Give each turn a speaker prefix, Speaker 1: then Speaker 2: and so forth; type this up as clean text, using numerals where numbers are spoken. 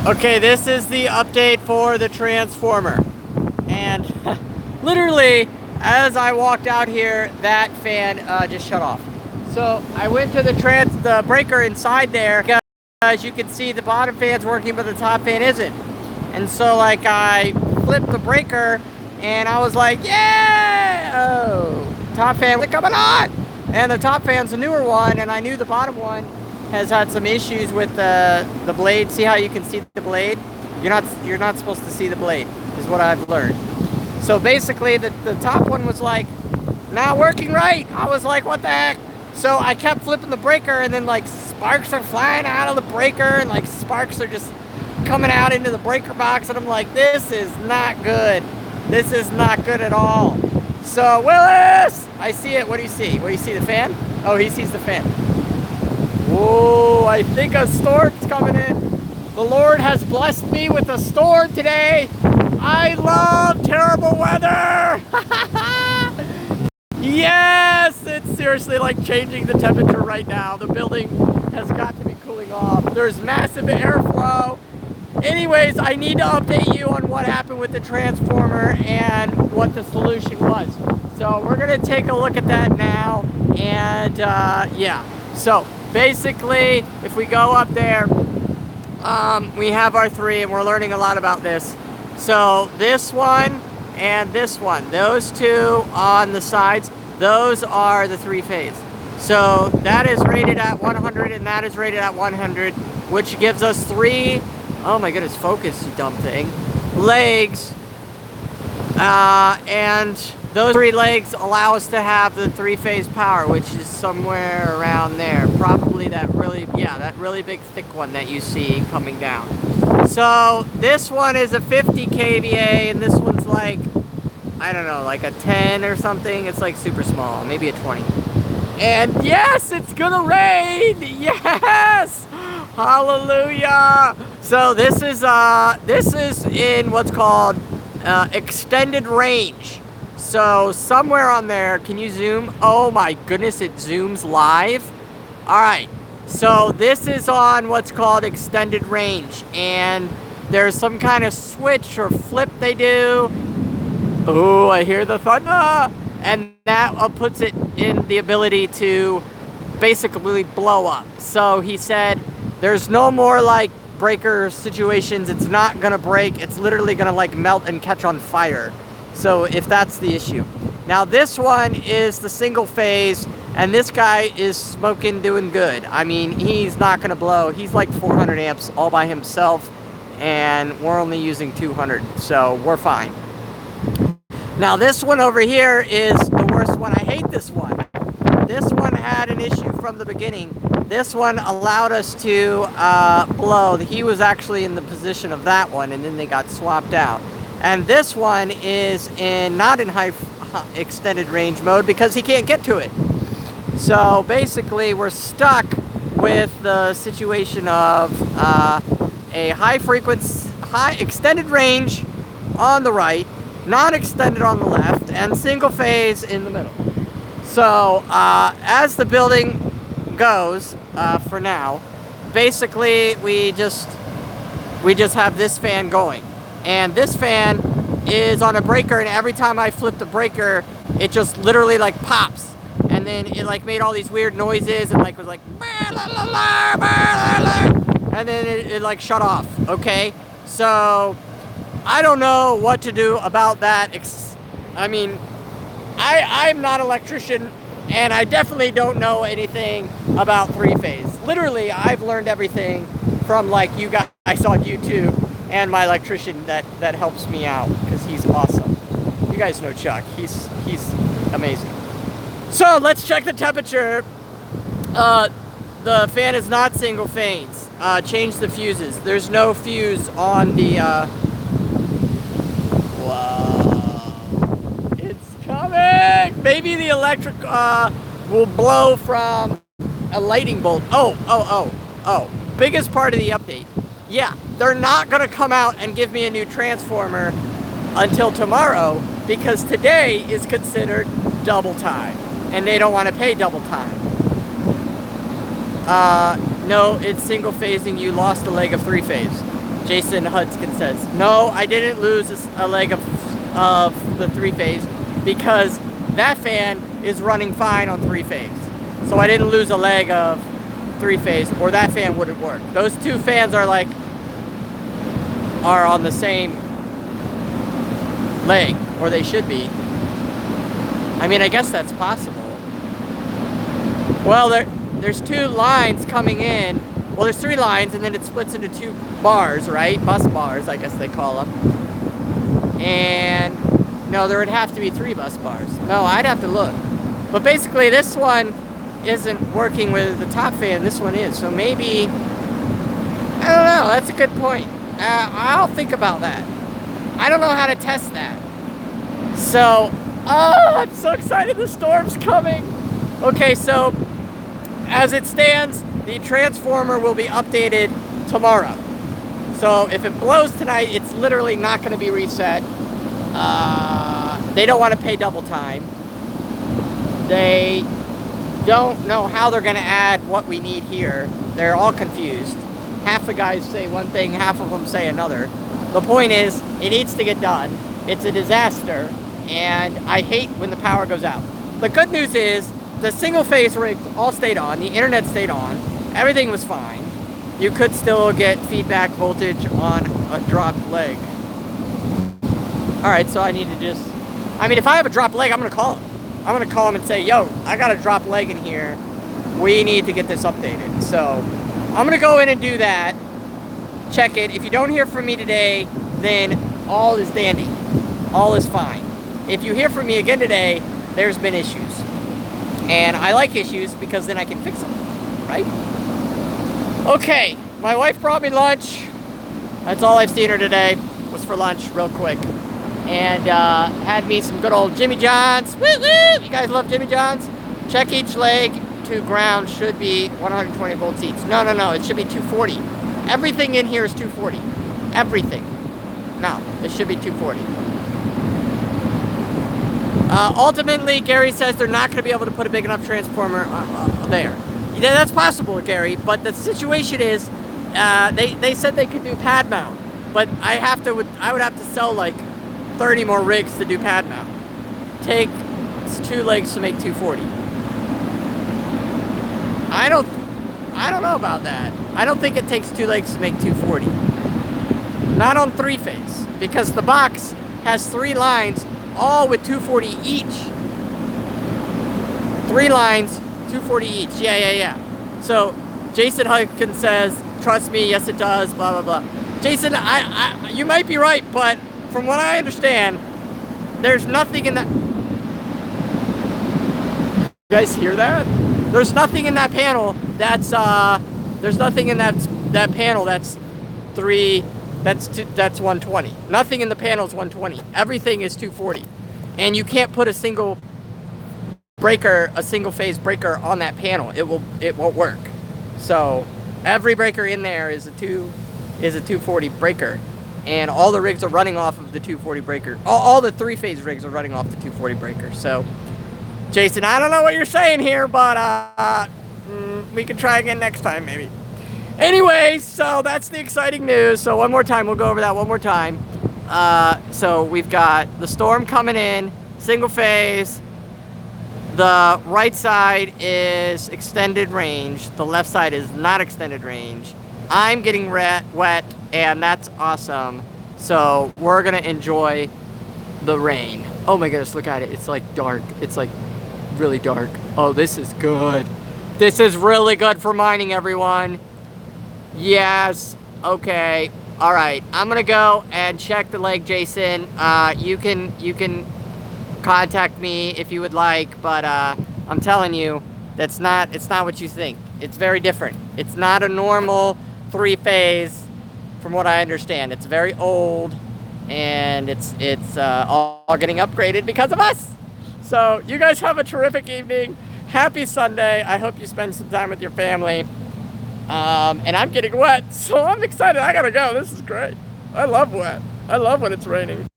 Speaker 1: Okay, this is the update for the transformer. And literally, as I walked out here, that fan just shut off. So I went to the breaker inside there, because you can see the bottom fan's working, but the top fan isn't. And so like I flipped the breaker, and I was like, yeah! Oh, top fan was coming on! And the top fan's a newer one, and I knew the bottom one has had some issues with the blade. See how you can see the blade? You're not supposed to see the blade, is what I've learned. So basically the top one was like not working right. I was like, what the heck? So I kept flipping the breaker, and then like sparks are flying out of the breaker, and like sparks are just coming out into the breaker box, and I'm like, this is not good. This is not good at all. So Willis, I see it. What do you see? What do you see? The fan? Oh, he sees the fan. Whoa, I think a storm's coming in. The Lord has blessed me with a storm today. I love terrible weather. Yes, it's seriously like changing the temperature right now. The building has got to be cooling off. There's massive airflow. Anyways, I need to update you on what happened with the transformer and what the solution was. So we're going to take a look at that now. And yeah, so basically, if we go up there, we have our three, and we're learning a lot about this. So this one and this one, those two on the sides, those are the three-phase. So that is rated at 100, and that is rated at 100, which gives us three, oh my goodness, focus, you dumb thing, legs. And those three legs allow us to have the three-phase power, which is somewhere around there. Probably that really, yeah, that really big thick one that you see coming down. So this one is a 50 kVA, and this one's like, I don't know, like a 10 or something. It's like super small, maybe a 20. And yes, it's gonna rain. Yes, hallelujah. So this is in what's called extended range. So somewhere on there, can you zoom? Oh my goodness, it zooms live. All right, so this is on what's called extended range, and there's some kind of switch or flip they do. Oh, I hear the thunder. And that puts it in the ability to basically blow up. So he said there's no more like breaker situations. It's not gonna break. It's literally gonna like melt and catch on fire. So if that's the issue. Now this one is the single phase, and this guy is smoking doing good. I mean, he's not gonna blow. He's like 400 amps all by himself, and we're only using 200, so we're fine. Now this one over here is the worst one. I hate this one. This one had an issue from the beginning. This one allowed us to blow. He was actually in the position of that one, and then they got swapped out. And this one is not in high extended range mode because he can't get to it. So basically we're stuck with the situation of a high frequency, high extended range on the right, non-extended on the left, and single phase in the middle. So as the building goes for now, basically we just have this fan going, and this fan is on a breaker, and every time I flip the breaker, it just literally like pops, and then it like made all these weird noises, and like was like, and then it like shut off. Okay, so I don't know what to do about that. I mean, I'm not an electrician, and I definitely don't know anything about three-phase. Literally, I've learned everything from like you guys on YouTube and my electrician that helps me out because he's awesome. You guys know Chuck. He's amazing. So let's check the temperature. The fan is not single phase. Change the fuses. There's no fuse on the Whoa. It's coming! Maybe the electric will blow from a lighting bolt. Oh. Biggest part of the update. Yeah, they're not gonna come out and give me a new transformer until tomorrow because today is considered double time and they don't want to pay double time. No, it's single phasing. You lost a leg of three phase. Jason Hudson says, no, I didn't lose a leg of the three-phase because that fan is running fine on three-phase. So I didn't lose a leg of three-phase, or that fan wouldn't work. Those two fans are on the same leg, or they should be. I mean, I guess that's possible. Well, there's two lines coming in. Well, there's three lines, and then it splits into two bars, right? Bus bars, I guess they call them. And no, there would have to be three bus bars. No, I'd have to look. But basically, this one isn't working with the top fan. This one is. So maybe, I don't know. That's a good point. I'll think about that. I don't know how to test that. So, I'm so excited. The storm's coming. Okay, so as it stands, the transformer will be updated tomorrow. So if it blows tonight, it's literally not going to be reset. They don't want to pay double time. They don't know how they're going to add what we need here. They're all confused. Half the guys say one thing, half of them say another. The point is, it needs to get done. It's a disaster, and I hate when the power goes out. The good news is, the single phase rigs all stayed on, the internet stayed on, everything was fine. You could still get feedback voltage on a dropped leg. Alright, so I need to just, I mean, if I have a dropped leg, I'm going to call him. I'm going to call him and say, yo, I got a dropped leg in here. We need to get this updated. So, I'm going to go in and do that. Check it. If you don't hear from me today, then all is dandy. All is fine. If you hear from me again today, there's been issues. And I like issues because then I can fix them, right? Okay, my wife brought me lunch. That's all I've seen her today, was for lunch, real quick. And had me some good old Jimmy John's. Woo woo! You guys love Jimmy John's? Check each leg to ground should be 120 volts each. No, it should be 240. Everything in here is 240. Everything. No, it should be 240. Ultimately, Gary says they're not going to be able to put a big enough transformer there. Yeah, that's possible, Gary, but the situation is, they said they could do pad mount, but I would have to sell like 30 more rigs to do pad mount. It's two legs to make 240. I don't know about that. I don't think it takes two legs to make 240. Not on three-phase, because the box has three lines, all with 240 each. Three lines, 240 each. Yeah. So, Jason Hudson says, trust me, yes it does, blah, blah, blah. Jason, you might be right, but from what I understand, there's nothing in that... You guys hear that? There's nothing in that panel that's, there's nothing in that panel that's 120. Nothing in the panel is 120. Everything is 240. And you can't put a single phase breaker on that panel. It won't work. So every breaker in there is a 240 breaker. And all the rigs are running off of the 240 breaker. All the three-phase rigs are running off the 240 breaker. So, Jason, I don't know what you're saying here, but we can try again next time, maybe. Anyway, so that's the exciting news. So one more time, we'll go over that one more time. So we've got the storm coming in, single phase. The right side is extended range. The left side is not extended range. I'm getting wet, and that's awesome. So we're gonna enjoy the rain. Oh my goodness, look at it. It's like dark. It's like really dark. Oh, this is good. This is really good for mining, everyone. Yes. Okay. All right. I'm gonna go and check the leg, Jason. You can contact me if you would like, but I'm telling you, it's not what you think. It's very different. It's not a normal three-phase, from what I understand. It's very old, and it's all getting upgraded because of us. So you guys have a terrific evening. Happy Sunday. I hope you spend some time with your family. And I'm getting wet, so I'm excited. I gotta go. This is great. I love wet. I love when it's raining.